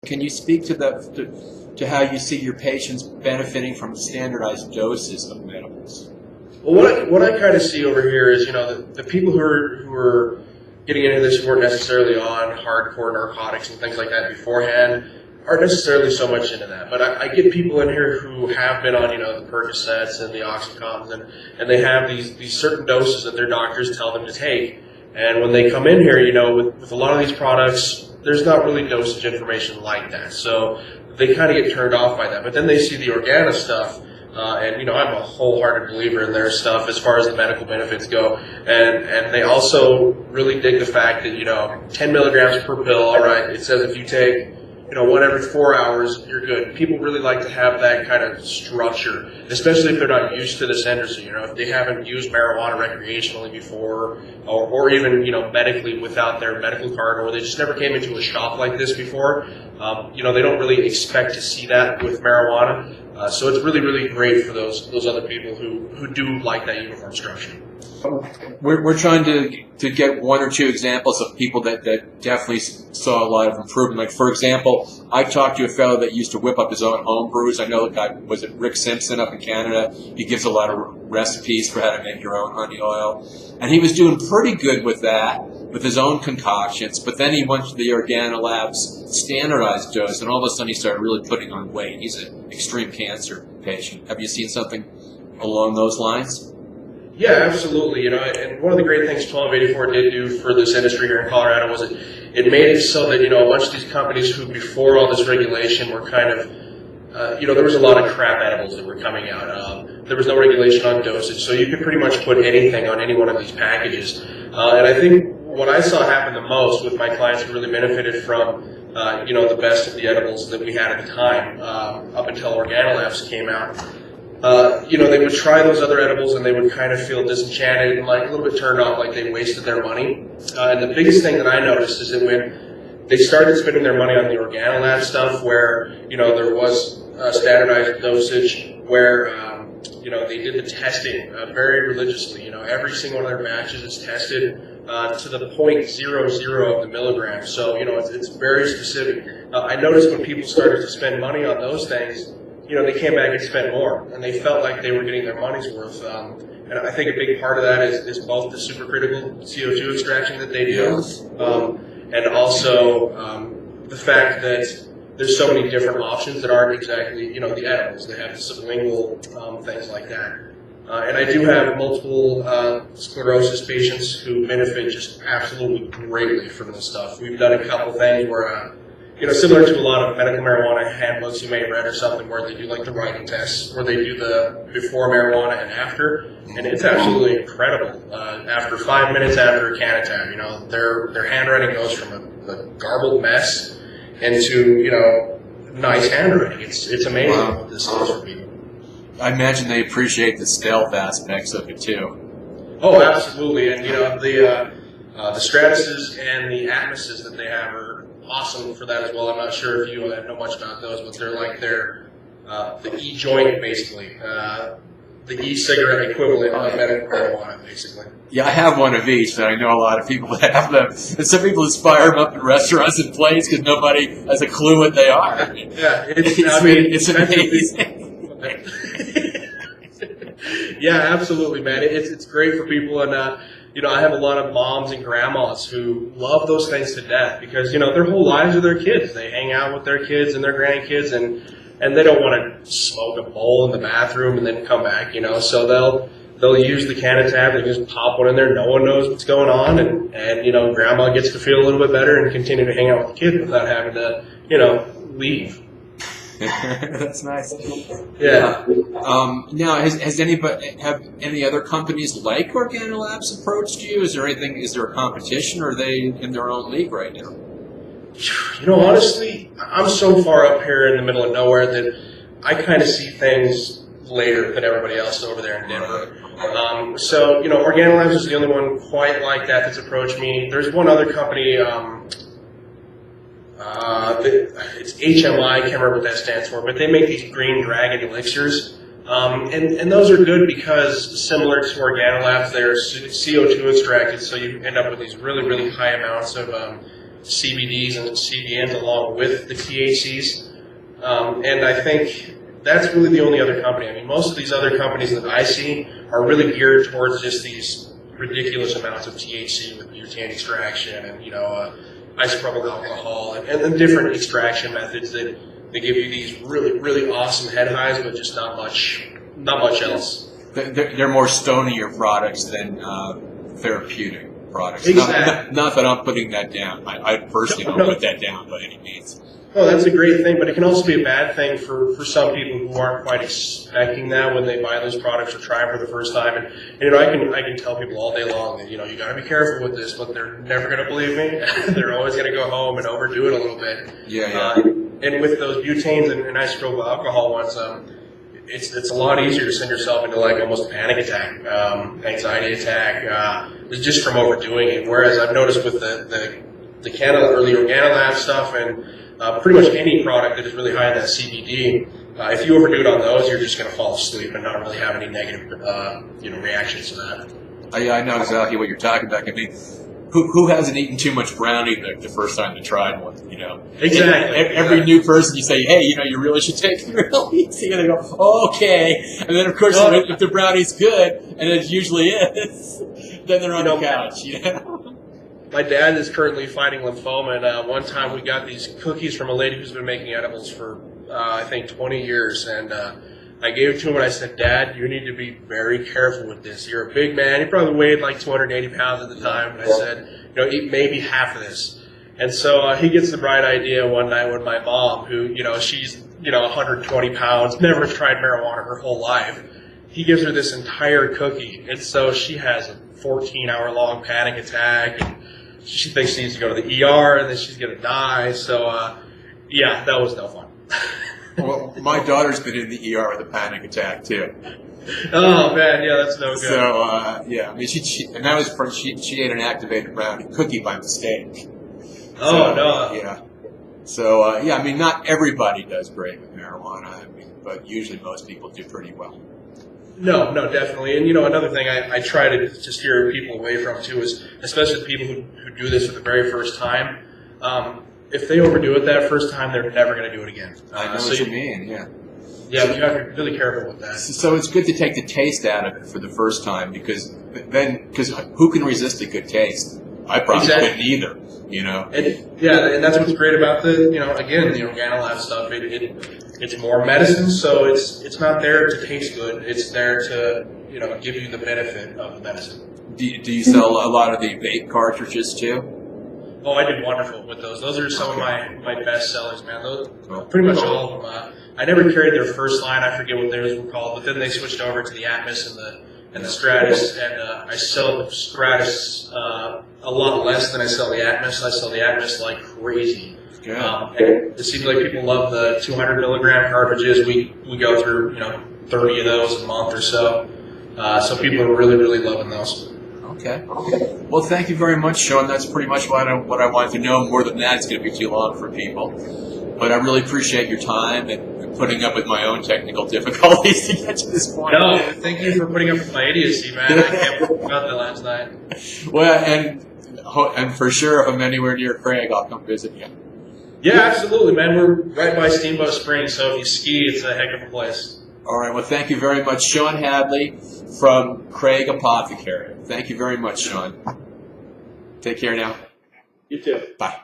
can you speak to to how you see your patients benefiting from standardized doses of medibles? Well, what I kind of see over here is, the people who are getting into this who weren't necessarily on hardcore narcotics and things like that beforehand aren't necessarily so much into that. But I get people in here who have been on, the Percocets and the Oxycontins, and they have these certain doses that their doctors tell them to take. And when they come in here, with a lot of these products, there's not really dosage information like that. So they kind of get turned off by that. But then they see the Organa stuff, and I'm a wholehearted believer in their stuff as far as the medical benefits go. And they also really dig the fact that, 10 milligrams per pill, all right, it says if you take, one every 4 hours, you're good. People really like to have that kind of structure, especially if they're not used to this industry. If they haven't used marijuana recreationally before, or even, medically without their medical card, or they just never came into a shop like this before, they don't really expect to see that with marijuana. So it's really, really great for those other people who do like that uniform structure. We're trying to get one or two examples of people that definitely saw a lot of improvement. Like, for example, I talked to a fellow that used to whip up his own home brews. I know the guy, was it Rick Simpson up in Canada? He gives a lot of recipes for how to make your own honey oil. And he was doing pretty good with that, with his own concoctions. But then he went to the Organa Labs standardized dose, and all of a sudden he started really putting on weight. He's an extreme cancer patient. Have you seen something along those lines? Yeah, absolutely. And one of the great things 1284 did do for this industry here in Colorado was it made it so that, a bunch of these companies who before all this regulation were kind of, there was a lot of crap edibles that were coming out. There was no regulation on dosage, so you could pretty much put anything on any one of these packages. And I think what I saw happen the most with my clients who really benefited from, the best of the edibles that we had at the time, up until Organa Labs came out, they would try those other edibles and they would kind of feel disenchanted and like a little bit turned off, like they wasted their money. And the biggest thing that I noticed is that when they started spending their money on the Organa Lab stuff, where there was standardized dosage, where they did the testing very religiously. Every single one of their batches is tested to the 0.00 of the milligram. So it's very specific. I noticed when people started to spend money on those things, they came back and spent more, and they felt like they were getting their money's worth. And I think a big part of that is both the supercritical CO2 extraction that they do, and also the fact that there's so many different options that aren't exactly, the edibles. They have the sublingual things like that. And I do have multiple sclerosis patients who benefit just absolutely greatly from this stuff. We've done a couple things where similar to a lot of medical marijuana handbooks you may have read or something, where they do like the writing tests, where they do the before marijuana and after, and it's absolutely incredible. After 5 minutes after a Canatab, their handwriting goes from a garbled mess into, nice handwriting. It's amazing what this does for people. I imagine they appreciate the stealth aspects of it too. Oh, absolutely. And, the Stratuses and the Atmoses that they have are awesome for that as well. I'm not sure if you know much about those, but they're like the e-joint, basically. The e-cigarette equivalent of medical marijuana, basically. Yeah, I have one of each, and I know a lot of people that have them. And some people just fire them up in restaurants and places because nobody has a clue what they are. Yeah, it's amazing. Yeah, absolutely, man. It's great for people, and I have a lot of moms and grandmas who love those things to death because their whole lives are their kids. They hang out with their kids and their grandkids, and they don't want to smoke a bowl in the bathroom and then come back. So they'll use the Canatab. They just pop one in there. No one knows what's going on, and grandma gets to feel a little bit better and continue to hang out with the kids without having to leave. That's nice. Yeah. Now, have any other companies like Organa Labs approached you? Is there a competition, or are they in their own league right now? Honestly, I'm so far up here in the middle of nowhere that I kind of see things later than everybody else over there in Denver. So, Organa Labs is the only one quite like that that's approached me. There's one other company, it's HMI, I can't remember what that stands for, but they make these green dragon elixirs. And those are good because, similar to Organa Labs, they're CO2 extracted, so you end up with these really, really high amounts of CBDs and CBNs along with the THCs. And I think that's really the only other company. I mean, most of these other companies that I see are really geared towards just these ridiculous amounts of THC with butane extraction and, isopropyl alcohol and the different extraction methods that they give you these really, really awesome head highs, but just not much else. They're more stonier products than therapeutic products. Exactly. Not that I'm putting that down. I personally don't put that down by any means. Oh, that's a great thing, but it can also be a bad thing for some people who aren't quite expecting that when they buy those products or try them for the first time. And I can tell people all day long that, you got to be careful with this, but they're never going to believe me. They're always going to go home and overdo it a little bit. Yeah. And with those butanes and isopropyl alcohol ones, it's a lot easier to send yourself into like almost a panic attack, anxiety attack, just from overdoing it. Whereas I've noticed with the Canada or the Organolab stuff and pretty much any product that is really high in that CBD, if you overdo it on those, you're just going to fall asleep and not really have any negative, reactions to that. I know exactly what you're talking about. I mean, who hasn't eaten too much brownie the first time they tried one? Exactly. Every new person, you say, hey, you really should take it real easy, and they go, oh, okay. And then of course, if the brownie's good, and it usually is, then they're on the couch. My dad is currently fighting lymphoma, and one time we got these cookies from a lady who's been making edibles for, I think, 20 years, and I gave it to him, and I said, Dad, you need to be very careful with this. You're a big man. He probably weighed like 280 pounds at the time, and I said, eat maybe half of this. And so he gets the bright idea one night when my mom, who, she's, 120 pounds, never tried marijuana her whole life, he gives her this entire cookie, and so she has a 14-hour-long panic attack, and she thinks she needs to go to the ER, and then she's going to die. So, that was no fun. Well, my daughter's been in the ER with a panic attack, too. Oh, man, yeah, that's no good. So, I mean, and that was from, she ate an activated brownie cookie by mistake. Oh, no. Yeah. So, I mean, not everybody does great with marijuana, but usually most people do pretty well. No, definitely. And, another thing I try to just steer people away from, too, is especially the people who do this for the very first time, if they overdo it that first time, they're never going to do it again. I know what you mean, yeah. Yeah, but you have to be really careful with that. So it's good to take the taste out of it for the first time because who can resist a good taste? I probably couldn't either, And that's what's great about the Organolab stuff. It's more medicine, so it's not there to taste good. It's there to, give you the benefit of the medicine. Do you sell a lot of the vape cartridges too? Oh, I did wonderful with those. Those are some of my best sellers, man. Those, pretty much all of them. I never carried their first line. I forget what theirs were called, but then they switched over to the Atmos and the Stratus, and I sell the Stratus a lot less than I sell the Atmos. I sell the Atmos like crazy. Yeah. It seems like people love the 200 milligram cartridges. We go through 30 of those a month or so. So people are really, really loving those. Okay. Well, thank you very much, Shaun. That's pretty much what I wanted to know. More than that, it's going to be too long for people. But I really appreciate your time and putting up with my own technical difficulties to get to this point. No, thank you for putting up with my idiocy, man. I can't believe about that last night. Well, and for sure, if I'm anywhere near Craig, I'll come visit you. Yeah, absolutely, man. We're right by Steamboat Springs, so if you ski, it's a heck of a place. All right. Well, thank you very much, Shaun Hadley from Craig Apothecary. Thank you very much, Shaun. Take care now. You too. Bye.